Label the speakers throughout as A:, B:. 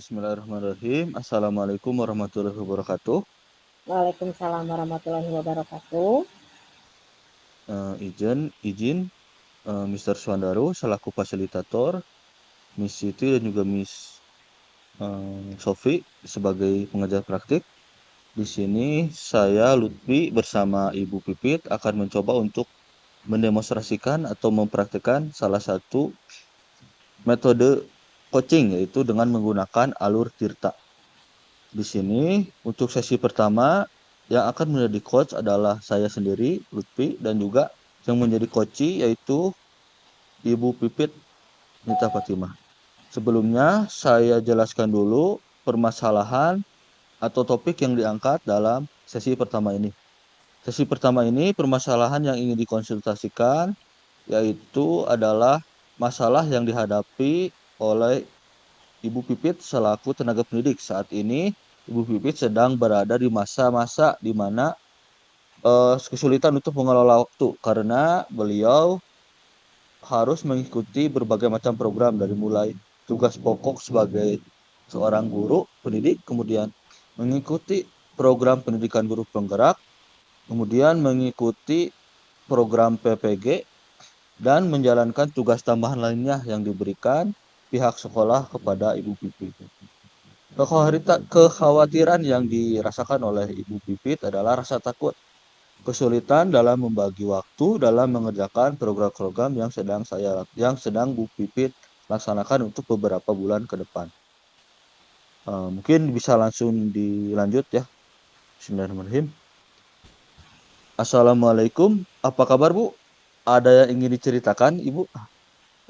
A: Bismillahirrahmanirrahim. Assalamualaikum warahmatullahi wabarakatuh.
B: Waalaikumsalam warahmatullahi wabarakatuh.
A: Izin, Mr. Swandaro selaku fasilitator, Miss Siti dan juga Miss Sofi sebagai pengajar praktik. Di sini saya Lutfi bersama Ibu Pipit akan mencoba untuk mendemonstrasikan atau mempraktikkan salah satu metode coaching yaitu dengan menggunakan alur Tirta. Di sini untuk sesi pertama yang akan menjadi coach adalah saya sendiri, Lutfi, dan juga yang menjadi coach yaitu Ibu Pipit Nita Fatimah. Sebelumnya saya jelaskan dulu permasalahan atau topik yang diangkat dalam sesi pertama ini. Sesi pertama ini permasalahan yang ingin dikonsultasikan yaitu adalah masalah yang dihadapi oleh Ibu Pipit selaku tenaga pendidik. Saat ini Ibu Pipit sedang berada di masa-masa di mana kesulitan untuk mengelola waktu karena beliau harus mengikuti berbagai macam program dari mulai tugas pokok sebagai seorang guru pendidik, kemudian mengikuti program pendidikan guru penggerak, kemudian mengikuti program PPG, dan menjalankan tugas tambahan lainnya yang diberikan pihak sekolah kepada Ibu Pipit. Kekhawatiran yang dirasakan oleh Ibu Pipit adalah rasa takut, kesulitan dalam membagi waktu dalam mengerjakan program-program yang sedang Bu Pipit laksanakan untuk beberapa bulan ke depan. Mungkin bisa langsung dilanjut ya. Bismillahirrahmanirrahim. Assalamualaikum, apa kabar Bu? Ada yang ingin diceritakan Ibu?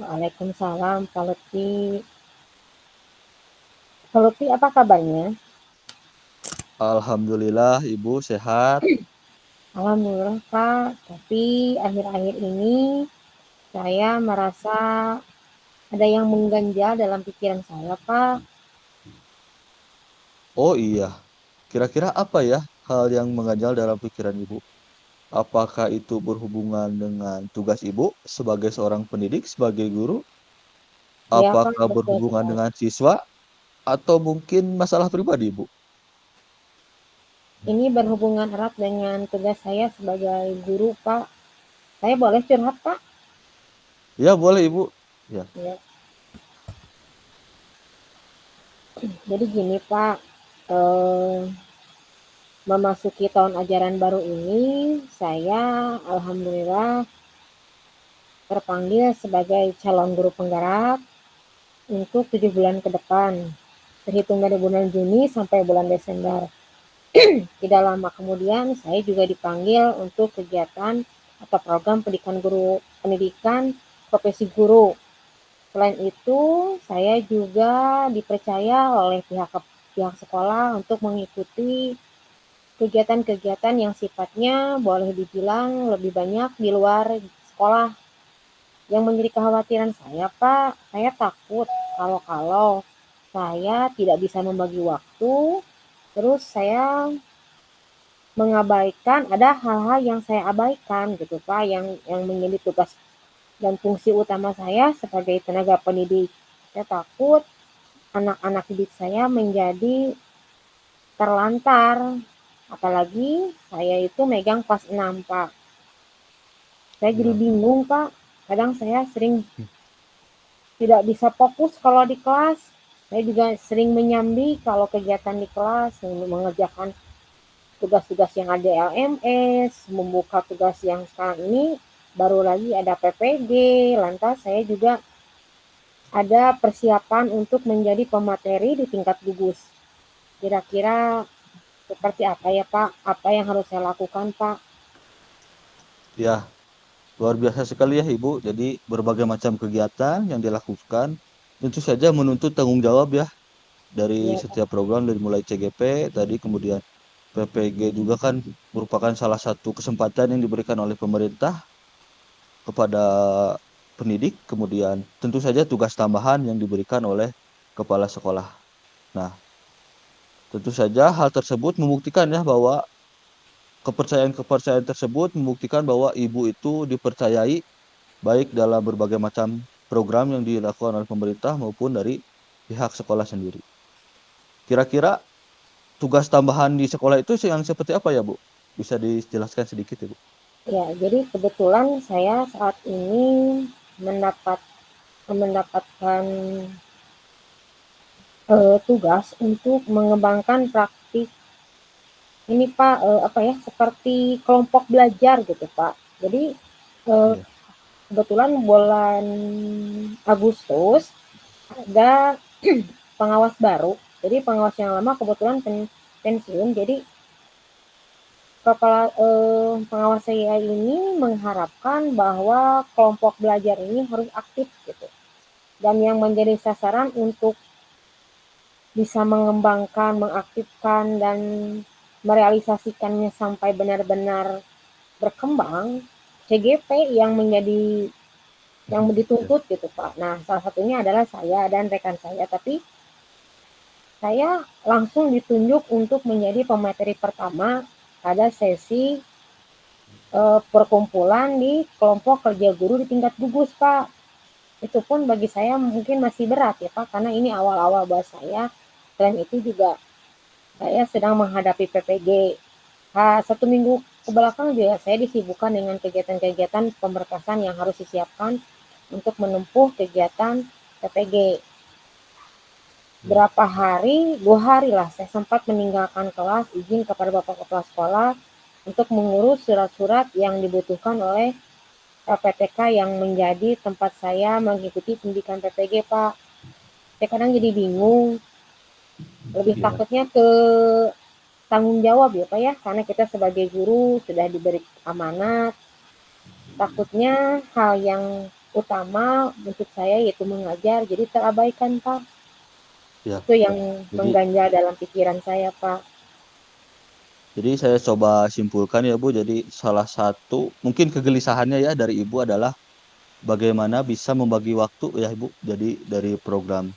B: Waalaikumsalam, Pak Lutfi. Pak Lutfi, apa kabarnya?
A: Alhamdulillah Ibu sehat.
B: Alhamdulillah, Pak. Tapi akhir-akhir ini saya merasa ada yang mengganjal dalam pikiran saya, Pak.
A: Oh iya, kira-kira apa ya hal yang mengganjal dalam pikiran Ibu? Apakah itu berhubungan dengan tugas Ibu sebagai seorang pendidik, sebagai guru?
B: Iya, Pak,
A: Apakah
B: betul
A: berhubungan
B: sekali.
A: dengan siswa? Atau mungkin masalah pribadi, Ibu?
B: Ini berhubungan erat dengan tugas saya sebagai guru, Pak. Saya boleh curhat, Pak?
A: Ya, boleh, Ibu. Ya.
B: Ya. Jadi gini, Pak. Eh, Memasuki tahun ajaran baru ini, saya alhamdulillah terpanggil sebagai calon guru penggerak untuk 7 bulan ke depan, terhitung dari bulan Juni sampai bulan Desember. Tidak lama kemudian, saya juga dipanggil untuk kegiatan atau program pendidikan profesi guru. Selain itu, saya juga dipercaya oleh pihak sekolah untuk mengikuti kegiatan-kegiatan yang sifatnya boleh dibilang lebih banyak di luar sekolah. Yang menjadi kekhawatiran saya, Pak, saya takut kalau saya tidak bisa membagi waktu, terus saya mengabaikan, ada hal-hal yang saya abaikan gitu, Pak, yang menjadi tugas dan fungsi utama saya sebagai tenaga pendidik. Saya takut anak-anak didik saya menjadi terlantar, apalagi saya itu megang kelas 6, Pak. Saya jadi
A: Ya.
B: bingung, Pak. Kadang saya sering tidak bisa fokus kalau di kelas. Saya juga sering menyambi kalau kegiatan di kelas, mengerjakan tugas-tugas yang ada LMS, membuka tugas yang sekarang ini, baru lagi ada PPG, lantas saya juga ada persiapan untuk menjadi pemateri di tingkat gugus. Kira-kira seperti apa ya, Pak? Apa yang harus saya lakukan, Pak?
A: Ya, luar biasa sekali ya, Ibu. Jadi, berbagai macam kegiatan yang dilakukan tentu saja menuntut tanggung jawab ya dari
B: Ya,
A: setiap program dari mulai CGP tadi kemudian PPG juga kan merupakan salah satu kesempatan yang diberikan oleh pemerintah kepada pendidik, kemudian tentu saja tugas tambahan yang diberikan oleh kepala sekolah. Nah, tentu saja hal tersebut membuktikan ya bahwa kepercayaan-kepercayaan tersebut membuktikan bahwa ibu itu dipercayai baik dalam berbagai macam program yang dilakukan oleh pemerintah maupun dari pihak sekolah sendiri. Kira-kira tugas tambahan di sekolah itu yang seperti apa ya, Bu? Bisa dijelaskan sedikit ya, Bu?
B: Ya, jadi kebetulan saya saat ini mendapatkan tugas untuk mengembangkan praktik ini Pak, apa ya, seperti kelompok belajar gitu Pak. Jadi eh,
A: Iya.
B: kebetulan bulan Agustus ada pengawas baru. Jadi pengawas yang lama kebetulan pensiun. Jadi pengawas saya ini mengharapkan bahwa kelompok belajar ini harus aktif gitu. Dan yang menjadi sasaran untuk bisa mengembangkan, mengaktifkan dan merealisasikannya sampai benar-benar berkembang, CGP yang
A: Ya.
B: dituntut gitu Pak. Nah, salah satunya adalah saya dan rekan saya, tapi saya langsung ditunjuk untuk menjadi pemateri pertama pada sesi perkumpulan di kelompok kerja guru di tingkat gugus Pak. Itu pun bagi saya mungkin masih berat ya Pak, karena ini awal-awal buat saya. Selain itu juga saya sedang menghadapi PPG. Satu minggu ke belakang juga saya disibukkan dengan kegiatan-kegiatan pemberkasan yang harus disiapkan untuk menempuh kegiatan PPG.
A: Ya.
B: Berapa hari, 2 hari lah saya sempat meninggalkan kelas, izin kepada Bapak Kepala Sekolah untuk mengurus surat-surat yang dibutuhkan oleh PTK yang menjadi tempat saya mengikuti pendidikan PPG, Pak. Saya kadang jadi bingung, lebih
A: Iya.
B: takutnya ke tanggung jawab ya Pak ya, karena kita sebagai guru sudah diberi amanat, takutnya hal yang utama untuk saya yaitu mengajar jadi terabaikan Pak.
A: Ya.
B: Itu yang
A: Jadi
B: mengganjal dalam pikiran saya Pak.
A: Jadi saya coba simpulkan ya Bu, jadi salah satu mungkin kegelisahannya ya dari Ibu adalah bagaimana bisa membagi waktu ya Ibu. Jadi dari program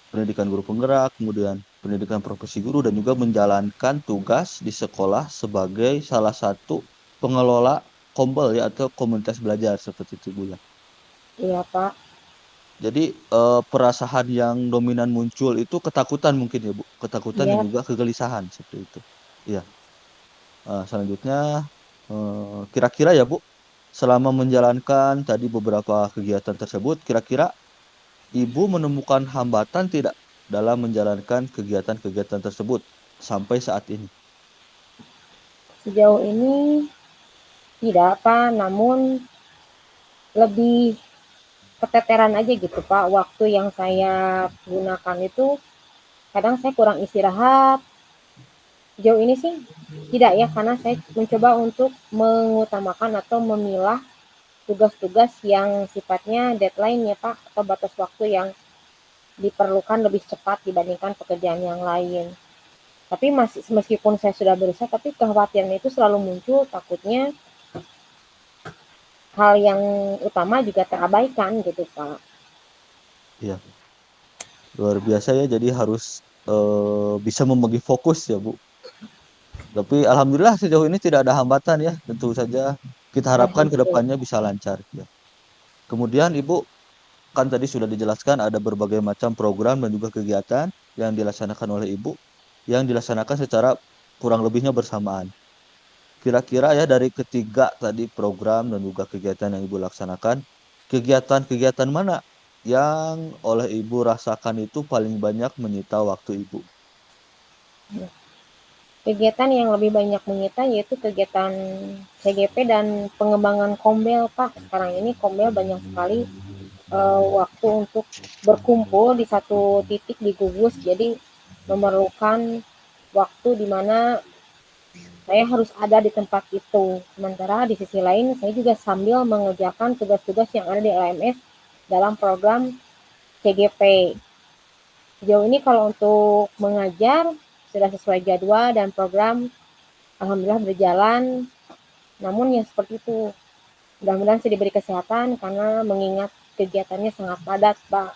A: pendidikan guru penggerak, kemudian pendidikan profesi guru dan juga menjalankan tugas di sekolah sebagai salah satu pengelola kombel ya atau komunitas belajar seperti itu Bu ya.
B: Iya Pak.
A: Jadi perasaan yang dominan muncul itu ketakutan mungkin ya Bu, ketakutan dan
B: Iya.
A: juga kegelisahan seperti itu. Iya. Selanjutnya, kira-kira ya Bu, selama menjalankan tadi beberapa kegiatan tersebut, kira-kira Ibu menemukan hambatan tidak dalam menjalankan kegiatan-kegiatan tersebut sampai saat ini?
B: Sejauh ini tidak Pak, namun lebih keteteran aja gitu Pak. Waktu yang saya gunakan itu kadang saya kurang istirahat. Sejauh ini sih tidak ya, karena saya mencoba untuk mengutamakan atau memilah tugas-tugas yang sifatnya deadline ya Pak, atau batas waktu yang diperlukan lebih cepat dibandingkan pekerjaan yang lain. Tapi masih meskipun saya sudah berusaha, tapi kekhawatiran itu selalu muncul, takutnya hal yang utama juga terabaikan gitu Pak.
A: Iya, luar biasa ya, jadi harus bisa membagi fokus ya Bu. Tapi alhamdulillah sejauh ini tidak ada hambatan ya, tentu saja kita harapkan ke
B: Alhamdulillah.
A: depannya bisa lancar ya. Kemudian Ibu kan tadi sudah dijelaskan ada berbagai macam program dan juga kegiatan yang dilaksanakan oleh Ibu yang dilaksanakan secara kurang lebihnya bersamaan. Kira-kira ya dari ketiga tadi program dan juga kegiatan yang Ibu laksanakan, kegiatan-kegiatan mana yang oleh Ibu rasakan itu paling banyak menyita waktu Ibu?
B: Kegiatan yang lebih banyak menyita yaitu kegiatan CGP dan pengembangan Kombel Pak. Sekarang ini Kombel banyak sekali waktu untuk berkumpul di satu titik di gugus, jadi memerlukan waktu di mana saya harus ada di tempat itu. Sementara di sisi lain saya juga sambil mengerjakan tugas-tugas yang ada di LMS dalam program CGP. Sejauh ini kalau untuk mengajar sudah sesuai jadwal dan program alhamdulillah berjalan. Namun ya seperti itu. Mudah-mudahan saya diberi kesehatan karena mengingat kegiatannya sangat padat, Pak.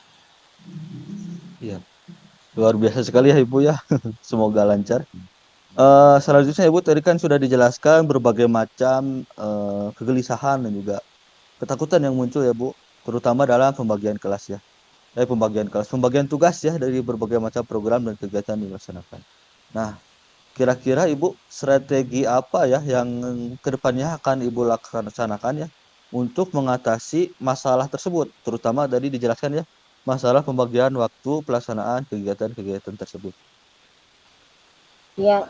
A: Iya, luar biasa sekali ya Ibu ya. Semoga lancar. Selanjutnya Ibu tadi kan sudah dijelaskan berbagai macam kegelisahan dan juga ketakutan yang muncul ya Bu, terutama dalam pembagian kelas ya. pembagian kelas, pembagian tugas ya dari berbagai macam program dan kegiatan dilaksanakan. Nah, kira-kira Ibu strategi apa ya yang kedepannya akan Ibu laksanakan ya untuk mengatasi masalah tersebut, terutama tadi dijelaskan ya masalah pembagian waktu pelaksanaan kegiatan-kegiatan tersebut.
B: Ya,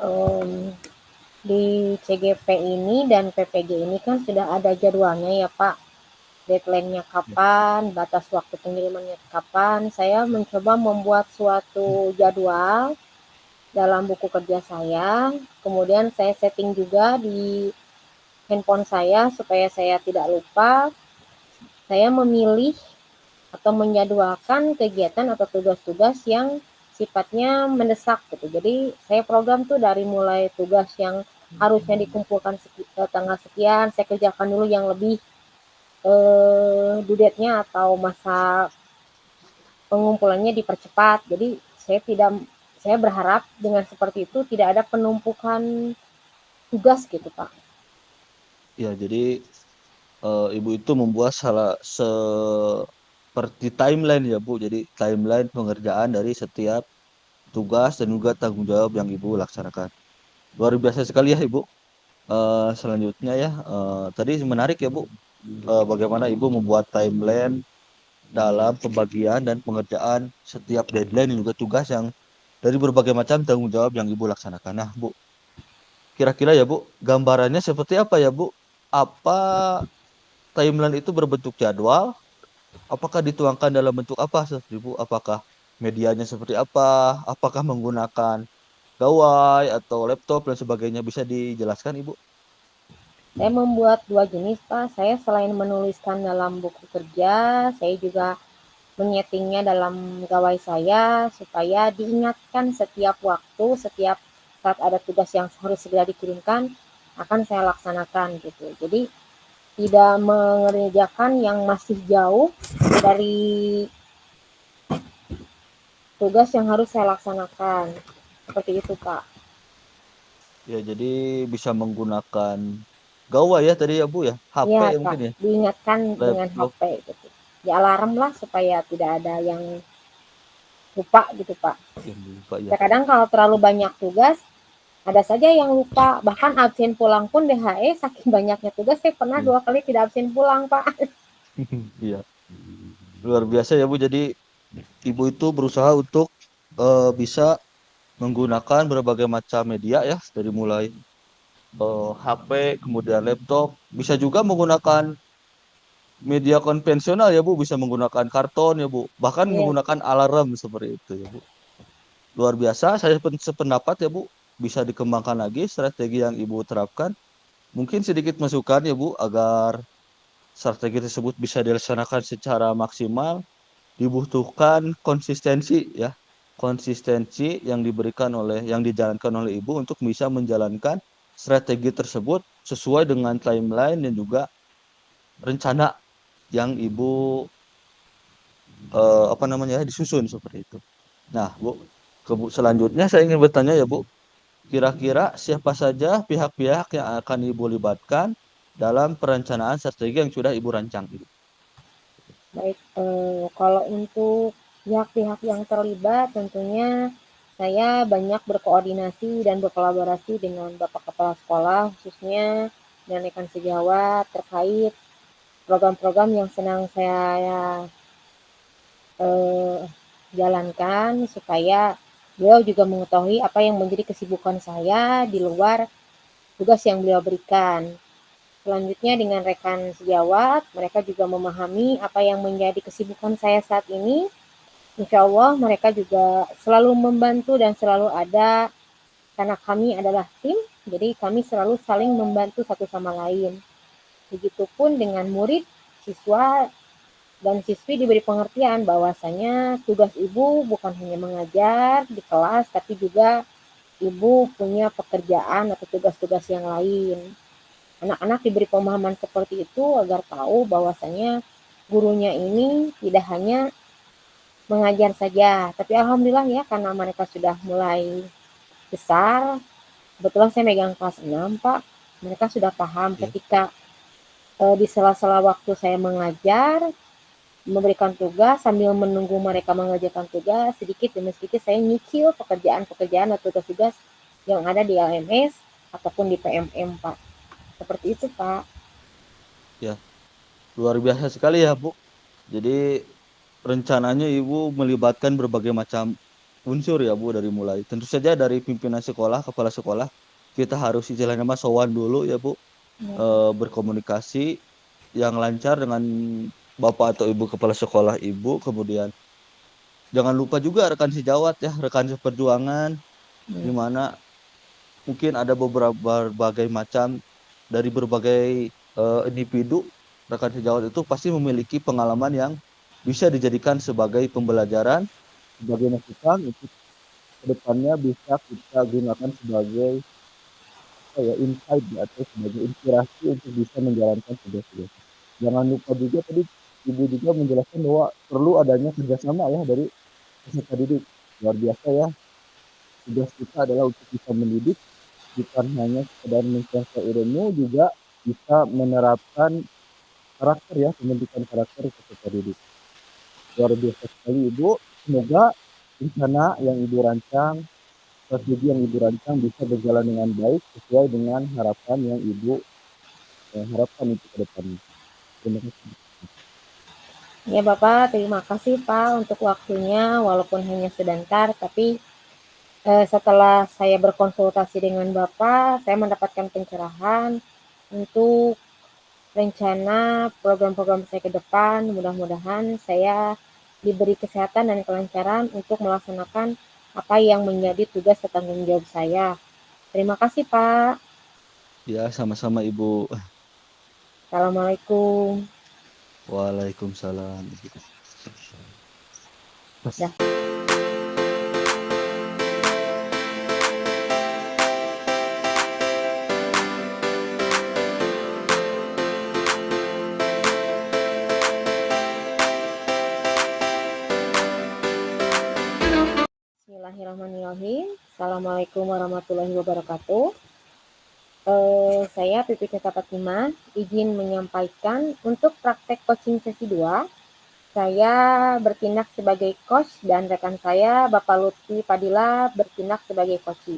B: di CGP ini dan PPG ini kan sudah ada jadwalnya ya Pak. Deadline-nya
A: Ya.
B: kapan, batas waktu pengirimannya kapan. Saya mencoba membuat suatu jadwal dalam buku kerja saya. Kemudian saya setting juga di handphone saya supaya saya tidak lupa. Saya memilih atau menjadwalkan kegiatan atau tugas-tugas yang sifatnya mendesak gitu. Jadi saya program tuh dari mulai tugas yang harusnya dikumpulkan tanggal sekian, saya kerjakan dulu yang lebih due atau masa pengumpulannya dipercepat. Jadi saya berharap dengan seperti itu tidak ada penumpukan tugas gitu Pak.
A: Ya, jadi Ibu itu membuat salah seperti timeline ya Bu. Jadi timeline pengerjaan dari setiap tugas dan juga tanggung jawab yang Ibu laksanakan. Luar biasa sekali ya Ibu. Selanjutnya ya, tadi menarik ya Bu, bagaimana Ibu membuat timeline dalam pembagian dan pengerjaan setiap deadline dan juga tugas yang dari berbagai macam tanggung jawab yang Ibu laksanakan. Nah Bu, kira-kira ya Bu, gambarannya seperti apa ya Bu? Apa timeline itu berbentuk jadwal? Apakah dituangkan dalam bentuk apa, Ibu? Apakah medianya seperti apa? Apakah menggunakan gawai atau laptop dan sebagainya? Bisa dijelaskan, Ibu?
B: Saya membuat dua jenis Pak. Saya selain menuliskan dalam buku kerja, saya juga menyetingnya dalam gawai saya supaya diingatkan setiap waktu, setiap saat ada tugas yang harus segera dikirimkan akan saya laksanakan gitu. Jadi tidak mengerjakan yang masih jauh dari tugas yang harus saya laksanakan. Seperti itu, Pak.
A: Ya, jadi bisa menggunakan gawai ya tadi ya, Bu ya? HP
B: Iya,
A: ya
B: Pak.
A: mungkin ya?
B: Diingatkan dengan
A: Laptop.
B: HP gitu. Di alarm lah supaya tidak ada yang lupa gitu, Pak.
A: Yang lupa ya.
B: Terkadang kalau terlalu banyak tugas, ada saja yang lupa. Bahkan absen pulang pun DHE saking banyaknya tugas, saya pernah
A: Iya.
B: 2 kali tidak absen pulang, Pak.
A: Iya. Luar biasa ya, Bu. Jadi Ibu itu berusaha untuk bisa menggunakan berbagai macam media ya, dari mulai HP, kemudian laptop, bisa juga menggunakan media konvensional ya Bu, bisa menggunakan karton ya Bu, bahkan
B: Iya,
A: menggunakan alarm seperti itu ya Bu. Luar biasa, saya sependapat ya Bu, bisa dikembangkan lagi strategi yang Ibu terapkan. Mungkin sedikit masukan ya Bu, agar strategi tersebut bisa dilaksanakan secara maksimal, dibutuhkan konsistensi ya. Konsistensi yang diberikan oleh, yang dijalankan oleh Ibu untuk bisa menjalankan strategi tersebut sesuai dengan timeline dan juga rencana yang Ibu apa namanya ya, disusun seperti itu. Nah, Bu, selanjutnya saya ingin bertanya ya, Bu, kira-kira siapa saja pihak-pihak yang akan Ibu libatkan dalam perencanaan strategi yang sudah Ibu rancang itu?
B: baik. Kalau untuk pihak-pihak yang terlibat, tentunya saya banyak berkoordinasi dan berkolaborasi dengan Bapak Kepala Sekolah, khususnya dan rekan sejawat terkait program-program yang sedang saya eh, jalankan supaya beliau juga mengetahui apa yang menjadi kesibukan saya di luar tugas yang beliau berikan. Selanjutnya dengan rekan sejawat, mereka juga memahami apa yang menjadi kesibukan saya saat ini. Insya Allah mereka juga selalu membantu dan selalu ada karena kami adalah tim, jadi kami selalu saling membantu satu sama lain. Begitupun dengan murid, siswa, dan siswi diberi pengertian bahwasanya tugas ibu bukan hanya mengajar di kelas, tapi juga ibu punya pekerjaan atau tugas-tugas yang lain. Anak-anak diberi pemahaman seperti itu agar tahu bahwasanya gurunya ini tidak hanya mengajar saja, tapi alhamdulillah ya karena mereka sudah mulai besar, kebetulan saya megang kelas 6 Pak, mereka sudah paham
A: Ya.
B: ketika di sela-sela waktu saya mengajar, memberikan tugas, sambil menunggu mereka mengerjakan tugas, sedikit demi sedikit saya nyicil pekerjaan-pekerjaan atau tugas-tugas yang ada di LMS ataupun di PMM, Pak. Seperti itu, Pak.
A: Ya, luar biasa sekali ya, Bu. Jadi rencananya Ibu melibatkan berbagai macam unsur ya, Bu, dari mulai. Tentu saja dari pimpinan sekolah, kepala sekolah, kita harus istilahnya mas sowan dulu ya, Bu.
B: Ya, Pak.
A: Berkomunikasi yang lancar dengan Bapak atau Ibu kepala sekolah Ibu. Kemudian jangan lupa juga rekan sejawat ya, rekan seperjuangan,
B: Ya,
A: di mana mungkin ada beberapa berbagai macam dari berbagai individu. Rekan sejawat itu pasti memiliki pengalaman yang bisa dijadikan sebagai pembelajaran, sebagai masukan untuk kedepannya bisa kita gunakan sebagai apa ya, insight ya, atau sebagai inspirasi untuk bisa menjalankan tugas-tugas. Jangan lupa juga tadi Ibu juga menjelaskan bahwa perlu adanya kerjasama ya dari peserta didik. Luar biasa ya, tugas kita adalah untuk bisa mendidik, bukan hanya sekedar mencapai ilmu, juga bisa menerapkan karakter ya, pembentukan karakter peserta didik. Luar biasa sekali Ibu. Semoga rencana yang Ibu rancang, strategi yang Ibu rancang bisa berjalan dengan baik sesuai dengan harapan yang Ibu harapkan untuk ke depannya. Terima kasih.
B: Ya, Bapak, terima kasih, Pak, untuk waktunya walaupun hanya sebentar, tapi setelah saya berkonsultasi dengan Bapak, saya mendapatkan pencerahan untuk rencana program-program saya ke depan. Mudah-mudahan saya diberi kesehatan dan kelancaran untuk melaksanakan apa yang menjadi tugas dan tanggung jawab saya. Terima kasih, Pak.
A: Ya, sama-sama Ibu.
B: Assalamualaikum.
A: Waalaikumsalam.
B: Dah. Bismillahirrahmanirrahim. Assalamualaikum warahmatullahi wabarakatuh. Saya Pipi Ceta Fatimah, izin menyampaikan untuk praktek coaching sesi 2. Saya bertindak sebagai coach dan rekan saya, Bapak Lutfi Padilla, bertindak sebagai coach.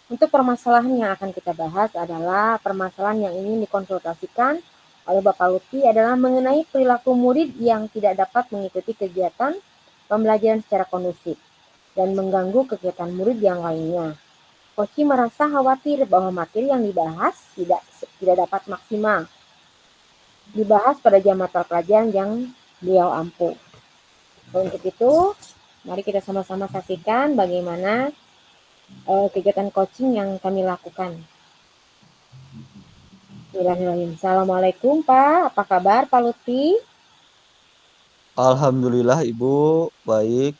B: Untuk permasalahan yang akan kita bahas adalah permasalahan yang ingin dikonsultasikan oleh Bapak Lutfi adalah mengenai perilaku murid yang tidak dapat mengikuti kegiatan pembelajaran secara kondusif dan mengganggu kegiatan murid yang lainnya. Koci merasa khawatir bahwa materi yang dibahas tidak dapat maksimal dibahas pada jam mata pelajaran yang beliau ampuh. Untuk itu, mari kita sama-sama saksikan bagaimana kegiatan coaching yang kami lakukan. Bismillahirrahmanirrahim. Assalamualaikum, Pak. Apa kabar, Pak Lutfi?
A: Alhamdulillah Ibu, baik.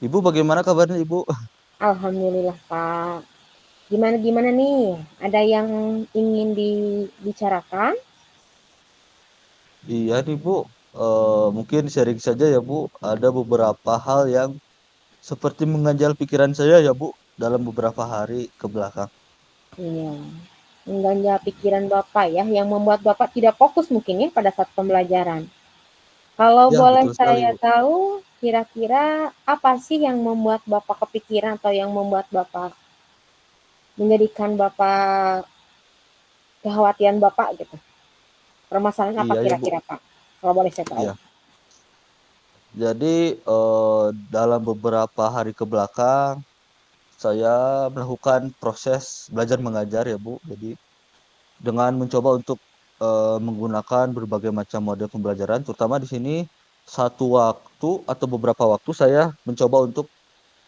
A: Ibu bagaimana kabarnya Ibu?
B: Alhamdulillah, Pak. Gimana nih? Ada yang ingin dibicarakan?
A: Iya nih Bu, mungkin sharing saja ya Bu. Ada beberapa hal yang seperti mengganjal pikiran saya ya Bu dalam beberapa hari ke belakang.
B: Iya. Mengganja pikiran Bapak ya, yang membuat Bapak tidak fokus mungkin ya pada saat pembelajaran. Kalau
A: Ya
B: boleh
A: betul sekali
B: saya
A: Bu.
B: tahu, kira-kira apa sih yang membuat Bapak kepikiran atau yang membuat Bapak menjadikan Bapak kekhawatiran Bapak gitu? Permasalahan apa
A: Iya ya Bu.
B: kira-kira, Pak? Kalau boleh saya tahu.
A: Iya. Jadi dalam beberapa hari ke belakang saya melakukan proses belajar mengajar ya Bu. Jadi dengan mencoba untuk menggunakan berbagai macam model pembelajaran, terutama di sini satu waktu atau beberapa waktu saya mencoba untuk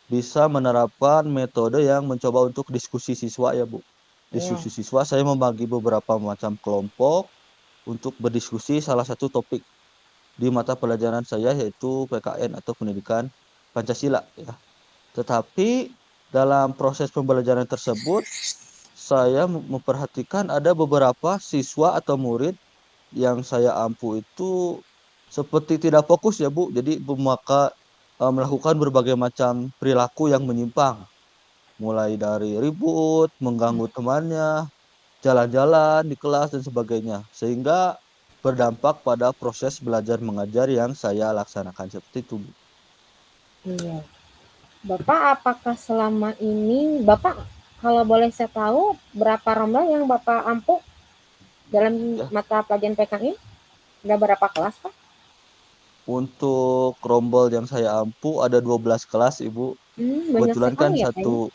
A: bisa menerapkan metode yang mencoba untuk diskusi siswa ya Bu.
B: Iya,
A: Diskusi siswa saya membagi beberapa macam kelompok untuk berdiskusi salah satu topik di mata pelajaran saya yaitu PKN atau Pendidikan Pancasila ya. Tetapi dalam proses pembelajaran tersebut saya memperhatikan ada beberapa siswa atau murid yang saya ampu itu seperti tidak fokus ya Bu. Jadi melakukan berbagai macam perilaku yang menyimpang. Mulai dari ribut, mengganggu temannya, jalan-jalan di kelas dan sebagainya. Sehingga berdampak pada proses belajar mengajar yang saya laksanakan seperti itu, Bu.
B: Iya. Bapak apakah selama ini Bapak kalau boleh saya tahu berapa rombel yang Bapak ampu dalam
A: Ya,
B: mata pelajaran PKI? Ada berapa kelas, Pak?
A: untuk rombel yang saya ampu ada 12 kelas, Ibu.
B: Banyak
A: Kebetulan kan
B: sekali ya, Pak, ya?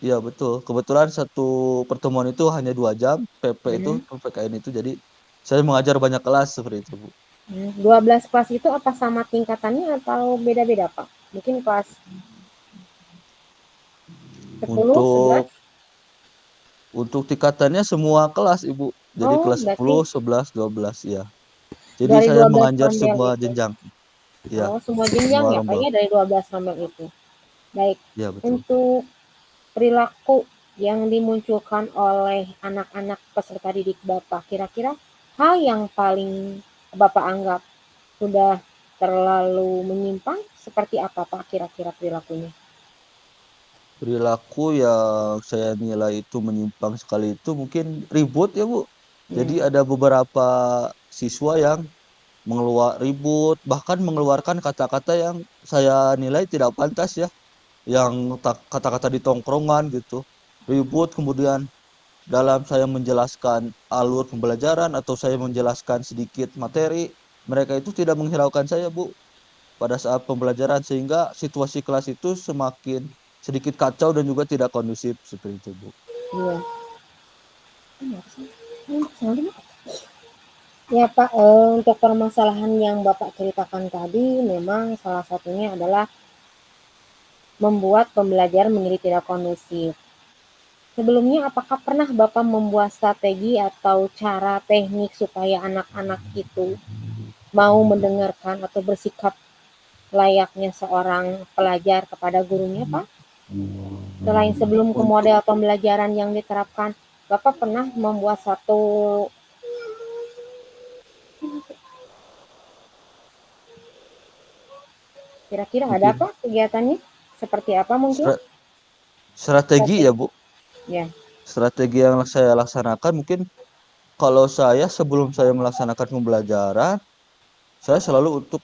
A: iya betul. Kebetulan satu pertemuan itu hanya 2 jam, PP itu,
B: Mhm.
A: PPKN itu. Jadi saya mengajar banyak kelas seperti itu, Bu.
B: 12 kelas itu apa sama tingkatannya atau beda-beda, Pak? Mungkin kelas 10, 11?
A: Untuk untuk tingkatannya semua kelas, Ibu. Jadi
B: Oh,
A: kelas
B: berarti
A: 10, 11, 12 ya. Jadi
B: dari
A: saya
B: 12
A: mengajar
B: rombel
A: semua
B: itu.
A: jenjang. Ya,
B: Oh, semua jenjang
A: semua
B: ya, Pak,
A: rombel.
B: ya, dari 12 rombel itu. Baik,
A: Ya, betul.
B: untuk perilaku yang dimunculkan oleh anak-anak peserta didik Bapak, kira-kira hal yang paling Bapak anggap sudah terlalu menyimpang seperti apa, Pak, kira-kira perilakunya?
A: Perilaku yang saya nilai itu menyimpang sekali itu mungkin ribut ya, Bu. Jadi
B: Ya.
A: ada beberapa siswa yang ribut, bahkan mengeluarkan kata-kata yang saya nilai tidak pantas ya, yang kata-kata di tongkrongan gitu. Ribut, kemudian dalam saya menjelaskan alur pembelajaran atau saya menjelaskan sedikit materi, mereka itu tidak menghiraukan saya, Bu, pada saat pembelajaran sehingga situasi kelas itu semakin sedikit kacau dan juga tidak kondusif seperti itu, Bu.
B: Iya. Ya Pak, untuk permasalahan yang Bapak ceritakan tadi memang salah satunya adalah membuat pembelajaran menjadi tidak kondusif. Sebelumnya apakah pernah Bapak membuat strategi atau cara teknik supaya anak-anak itu mau mendengarkan atau bersikap layaknya seorang pelajar kepada gurunya, Pak? Selain sebelum ke
A: Untuk
B: model pembelajaran yang diterapkan, Bapak pernah membuat satu kira-kira ada apa
A: mungkin
B: kegiatannya? Seperti apa mungkin?
A: strategi ya,
B: Strategi.
A: Bu.
B: Ya.
A: Strategi yang saya laksanakan mungkin kalau saya sebelum saya melaksanakan pembelajaran, saya selalu untuk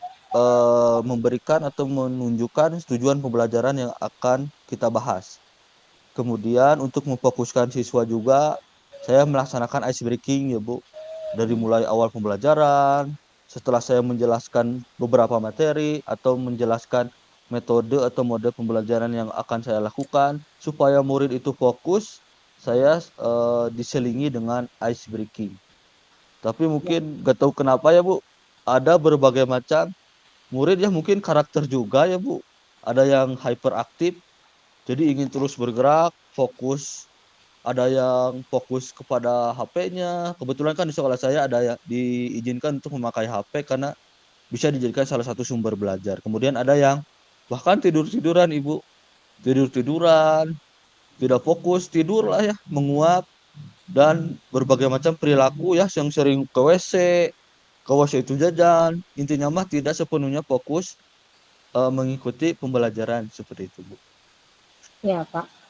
A: memberikan atau menunjukkan tujuan pembelajaran yang akan kita bahas. Kemudian untuk memfokuskan siswa juga, saya melaksanakan ice breaking ya, Bu. Dari mulai awal pembelajaran, setelah saya menjelaskan beberapa materi atau menjelaskan metode atau mode pembelajaran yang akan saya lakukan supaya murid itu fokus, saya diselingi dengan ice breaking. Tapi
B: Ya.
A: mungkin gak tahu kenapa ya, Bu, ada berbagai macam murid ya, mungkin karakter juga ya, Bu. Ada yang hyperaktif, jadi ingin terus bergerak, fokus. Ada yang fokus kepada HP-nya. Kebetulan kan di sekolah saya ada yang diizinkan untuk memakai HP karena bisa dijadikan salah satu sumber belajar. Kemudian ada yang bahkan tidur-tiduran, Ibu. Tidur-tiduran, tidak fokus, tidur lah ya, menguap dan berbagai macam perilaku ya yang sering ke WC itu jajan. Intinya mah tidak sepenuhnya fokus mengikuti pembelajaran seperti itu, Bu.
B: Ya, Pak.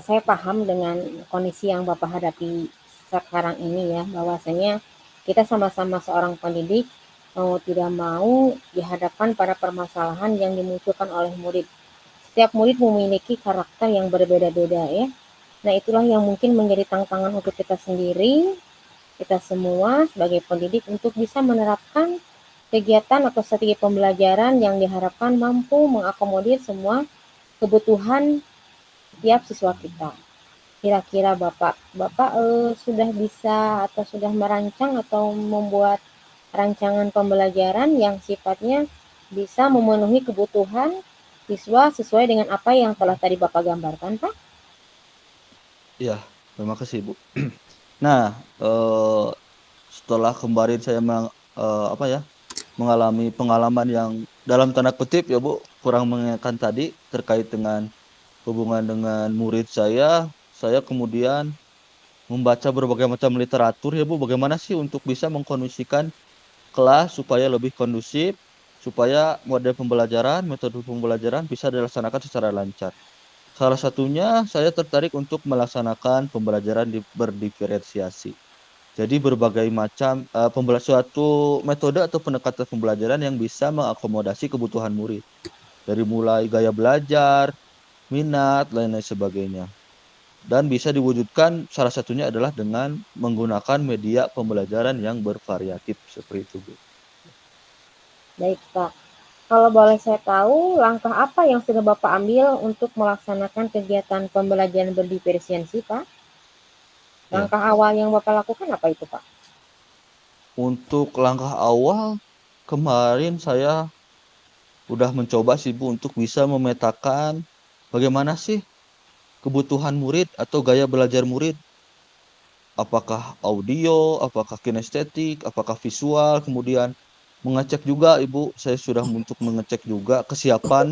B: Saya paham dengan kondisi yang Bapak hadapi sekarang ini ya, bahwasanya kita sama-sama seorang pendidik mau tidak mau dihadapkan pada permasalahan yang dimunculkan oleh murid. Setiap murid memiliki karakter yang berbeda-beda ya. Nah, itulah yang mungkin menjadi tantangan untuk kita sendiri, kita semua sebagai pendidik untuk bisa menerapkan kegiatan atau strategi pembelajaran yang diharapkan mampu mengakomodir semua kebutuhan setiap siswa kita. Kira-kira Bapak sudah bisa atau sudah merancang atau membuat rancangan pembelajaran yang sifatnya bisa memenuhi kebutuhan siswa sesuai dengan apa yang telah tadi Bapak gambarkan, Pak?
A: Iya, terima kasih, Bu. Nah, setelah kemarin saya apa ya, mengalami pengalaman yang dalam tanda kutip ya, Bu, kurang mengenakan tadi terkait dengan hubungan dengan murid saya kemudian membaca berbagai macam literatur ya, Bu, bagaimana sih untuk bisa mengkondisikan kelas supaya lebih kondusif, supaya model pembelajaran, metode pembelajaran bisa dilaksanakan secara lancar. Salah satunya saya tertarik untuk melaksanakan pembelajaran berdiferensiasi. Jadi berbagai macam suatu metode atau pendekatan pembelajaran yang bisa mengakomodasi kebutuhan murid. Dari mulai gaya belajar, minat, lain-lain sebagainya. Dan bisa diwujudkan salah satunya adalah dengan menggunakan media pembelajaran yang bervariatif seperti itu, Bu.
B: Baik, Pak. Kalau boleh saya tahu, langkah apa yang sudah Bapak ambil untuk melaksanakan kegiatan pembelajaran berdiferensiasi, Pak?
A: Ya,
B: Langkah awal yang Bapak lakukan apa itu, Pak?
A: untuk langkah awal kemarin saya udah mencoba sih Bu untuk bisa memetakan bagaimana sih kebutuhan murid atau gaya belajar murid. Apakah audio, apakah kinestetik, apakah visual, kemudian mengecek juga Ibu, saya sudah untuk mengecek juga kesiapan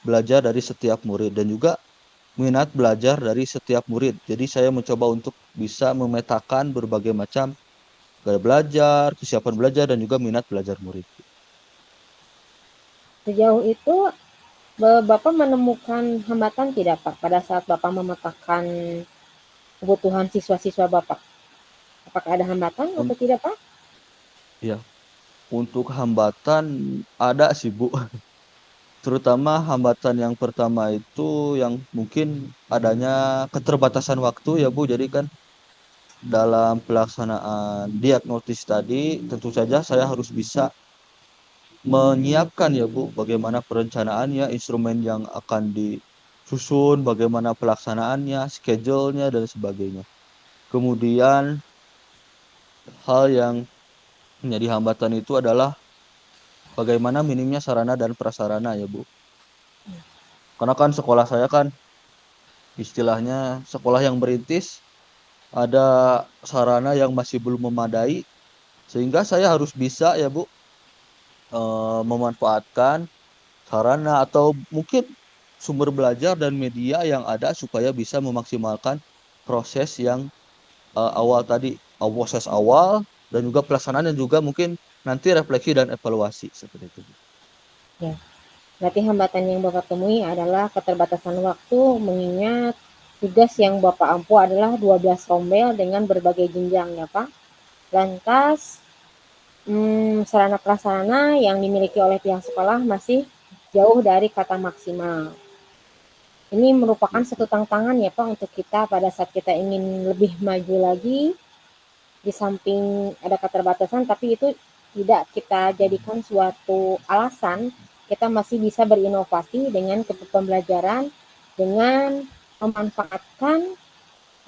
A: belajar dari setiap murid dan juga minat belajar dari setiap murid. Jadi saya mencoba untuk bisa memetakan berbagai macam gaya belajar, kesiapan belajar, dan juga minat belajar murid.
B: Sejauh itu, Bapak menemukan hambatan tidak, Pak, pada saat Bapak memetakan kebutuhan siswa-siswa Bapak? Apakah ada hambatan atau
A: Un-
B: tidak, Pak?
A: ya, untuk hambatan ada sih Bu, terutama hambatan yang pertama itu yang mungkin adanya keterbatasan waktu ya Bu. Jadi kan dalam pelaksanaan diagnosis tadi tentu saja saya harus bisa menyiapkan ya Bu bagaimana perencanaannya, instrumen yang akan disusun, bagaimana pelaksanaannya, schedule-nya dan sebagainya. Kemudian hal yang menjadi hambatan itu adalah bagaimana minimnya sarana dan prasarana ya Bu. Karena kan sekolah saya kan istilahnya sekolah yang merintis, ada sarana yang masih belum memadai sehingga saya harus bisa ya Bu memanfaatkan sarana atau mungkin sumber belajar dan media yang ada supaya bisa memaksimalkan proses yang awal tadi, proses awal dan juga pelaksanaan dan juga mungkin nanti refleksi dan evaluasi seperti itu.
B: Ya, berarti hambatan yang Bapak temui adalah keterbatasan waktu mengingat tugas yang Bapak ampu adalah 12 rombel dengan berbagai jenjang ya, Pak. Lantas, sarana prasarana yang dimiliki oleh pihak sekolah masih jauh dari kata maksimal. Ini merupakan
A: Ya,
B: satu tantangan ya Pak untuk kita pada saat kita ingin lebih maju lagi, di samping ada keterbatasan tapi itu tidak kita jadikan suatu alasan, kita masih bisa berinovasi dengan pembelajaran dengan memanfaatkan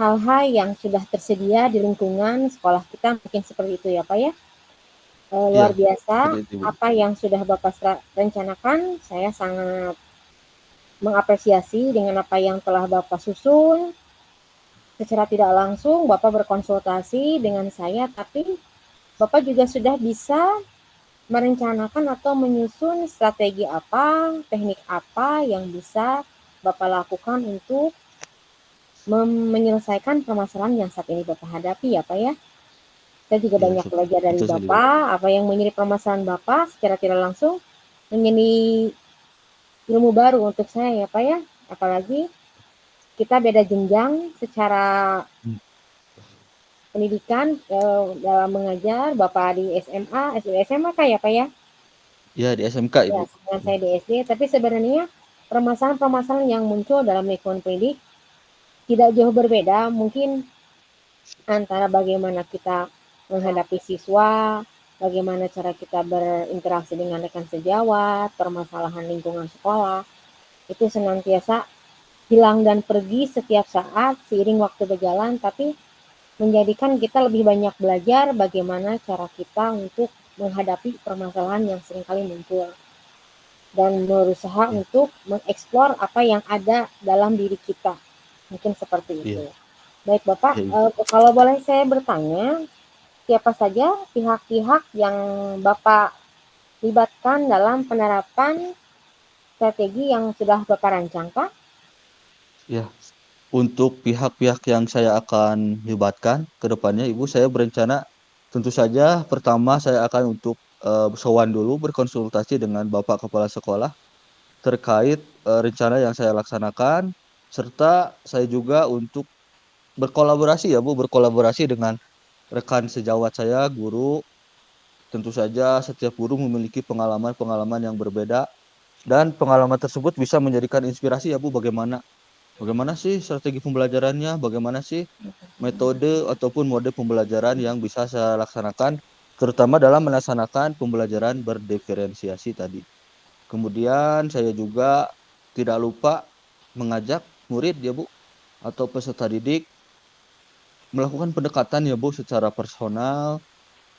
B: hal-hal yang sudah tersedia di lingkungan sekolah kita, mungkin seperti itu ya Pak ya. Luar
A: ya,
B: biasa
A: seperti itu Bu.
B: apa yang sudah Bapak rencanakan, saya sangat mengapresiasi dengan apa yang telah Bapak susun. Secara tidak langsung Bapak berkonsultasi dengan saya, tapi Bapak juga sudah bisa merencanakan atau menyusun strategi apa, teknik apa yang bisa Bapak lakukan untuk menyelesaikan permasalahan yang saat ini Bapak hadapi ya Pak ya. Saya juga
A: Ya,
B: banyak belajar dari
A: betul sekali Bu.
B: Bapak, apa yang menjadi permasalahan Bapak secara tidak langsung menjadi ilmu baru untuk saya ya Pak ya. Apalagi kita beda jenjang secara
A: Hmm.
B: pendidikan dalam mengajar, Bapak di SMA, SMA kah ya Pak ya?
A: Ya, di SMK
B: Ya,
A: Ibu.
B: sedangkan saya di SD, tapi sebenarnya permasalahan-permasalahan yang muncul dalam lingkungan pendidik tidak jauh berbeda, mungkin antara bagaimana kita menghadapi siswa, bagaimana cara kita berinteraksi dengan rekan sejawat, permasalahan lingkungan sekolah, itu senantiasa hilang dan pergi setiap saat seiring waktu berjalan, tapi menjadikan kita lebih banyak belajar bagaimana cara kita untuk menghadapi permasalahan yang seringkali muncul dan berusaha
A: Ya,
B: untuk mengeksplor apa yang ada dalam diri kita. Mungkin seperti
A: iya,
B: itu. Baik Bapak,
A: ya Ibu.
B: kalau boleh saya bertanya, siapa saja pihak-pihak yang Bapak libatkan dalam penerapan strategi yang sudah Bapak rancang, Pak?
A: Ya, untuk pihak-pihak yang saya akan libatkan ke depannya, Ibu, saya berencana tentu saja pertama saya akan untuk sowan dulu berkonsultasi dengan Bapak Kepala Sekolah terkait rencana yang saya laksanakan, serta saya juga untuk berkolaborasi ya Bu, berkolaborasi dengan rekan sejawat saya, guru. Tentu saja setiap guru memiliki pengalaman-pengalaman yang berbeda dan pengalaman tersebut bisa menjadikan inspirasi ya Bu, bagaimana sih strategi pembelajarannya, bagaimana sih metode ataupun mode pembelajaran yang bisa saya laksanakan, terutama dalam melaksanakan pembelajaran berdiferensiasi tadi. Kemudian saya juga tidak lupa mengajak murid ya Bu, atau peserta didik melakukan pendekatan ya Bu secara personal.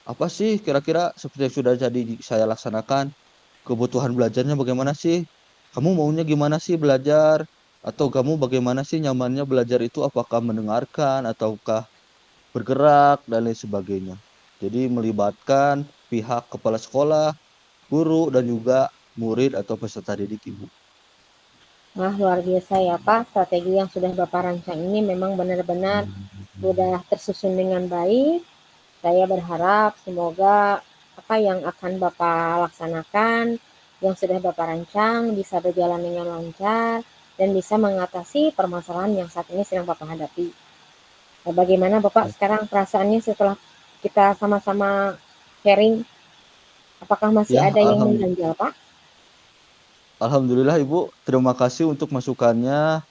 A: Apa sih kira-kira seperti yang sudah jadi saya laksanakan, kebutuhan belajarnya bagaimana sih? Kamu maunya gimana sih belajar? Atau kamu bagaimana sih nyamannya belajar itu, apakah mendengarkan ataukah bergerak dan lain sebagainya. Jadi melibatkan pihak kepala sekolah, guru, dan juga murid atau peserta didik Ibu.
B: Wah, luar biasa ya Pak, strategi yang sudah Bapak rancang ini memang benar-benar sudah tersusun dengan baik. Saya berharap semoga apa yang akan Bapak laksanakan, yang sudah Bapak rancang bisa berjalan dengan lancar dan bisa mengatasi permasalahan yang saat ini sedang Bapak hadapi. Nah, bagaimana Bapak sekarang perasaannya setelah kita sama-sama sharing? Apakah masih
A: Ya,
B: ada yang mengganjal, Pak?
A: Alhamdulillah Ibu, terima kasih untuk masukannya,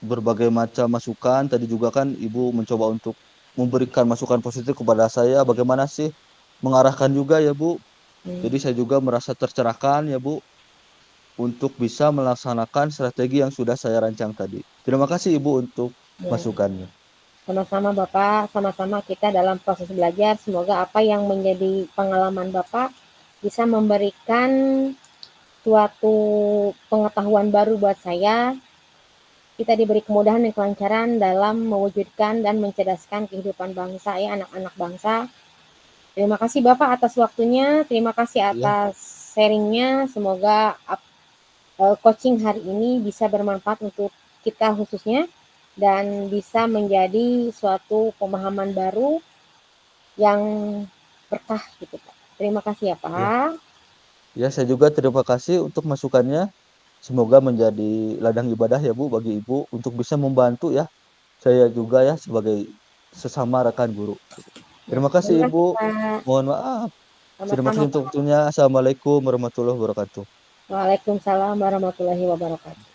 A: berbagai macam masukan. Tadi juga kan Ibu mencoba untuk memberikan masukan positif kepada saya, bagaimana sih mengarahkan juga ya Bu.
B: Hmm,
A: Jadi saya juga merasa tercerahkan ya Bu, untuk bisa melaksanakan strategi yang sudah saya rancang tadi. Terima kasih Ibu untuk
B: ya.
A: masukannya.
B: Sama-sama Bapak, sama-sama kita dalam proses belajar. Semoga apa yang menjadi pengalaman Bapak bisa memberikan suatu pengetahuan baru buat saya. Kita diberi kemudahan dan kelancaran dalam mewujudkan dan mencerdaskan kehidupan bangsa ya, anak-anak bangsa. Terima kasih Bapak atas waktunya, terima kasih
A: Ya,
B: atas sharingnya. Semoga coaching hari ini bisa bermanfaat untuk kita khususnya dan bisa menjadi suatu pemahaman baru yang berkah gitu Pak. Terima kasih ya
A: ya,
B: Pak.
A: ya, saya juga terima kasih untuk masukannya. Semoga menjadi ladang ibadah ya Bu bagi Ibu untuk bisa membantu ya saya juga ya sebagai sesama rekan guru.
B: Ya,
A: Terima kasih
B: terima
A: Ibu.
B: kasih Pak.
A: Mohon maaf. Terima
B: Sama-sama
A: kasih untuk
B: Pak.
A: waktunya. Assalamualaikum warahmatullahi wabarakatuh.
B: Waalaikumsalam warahmatullahi wabarakatuh.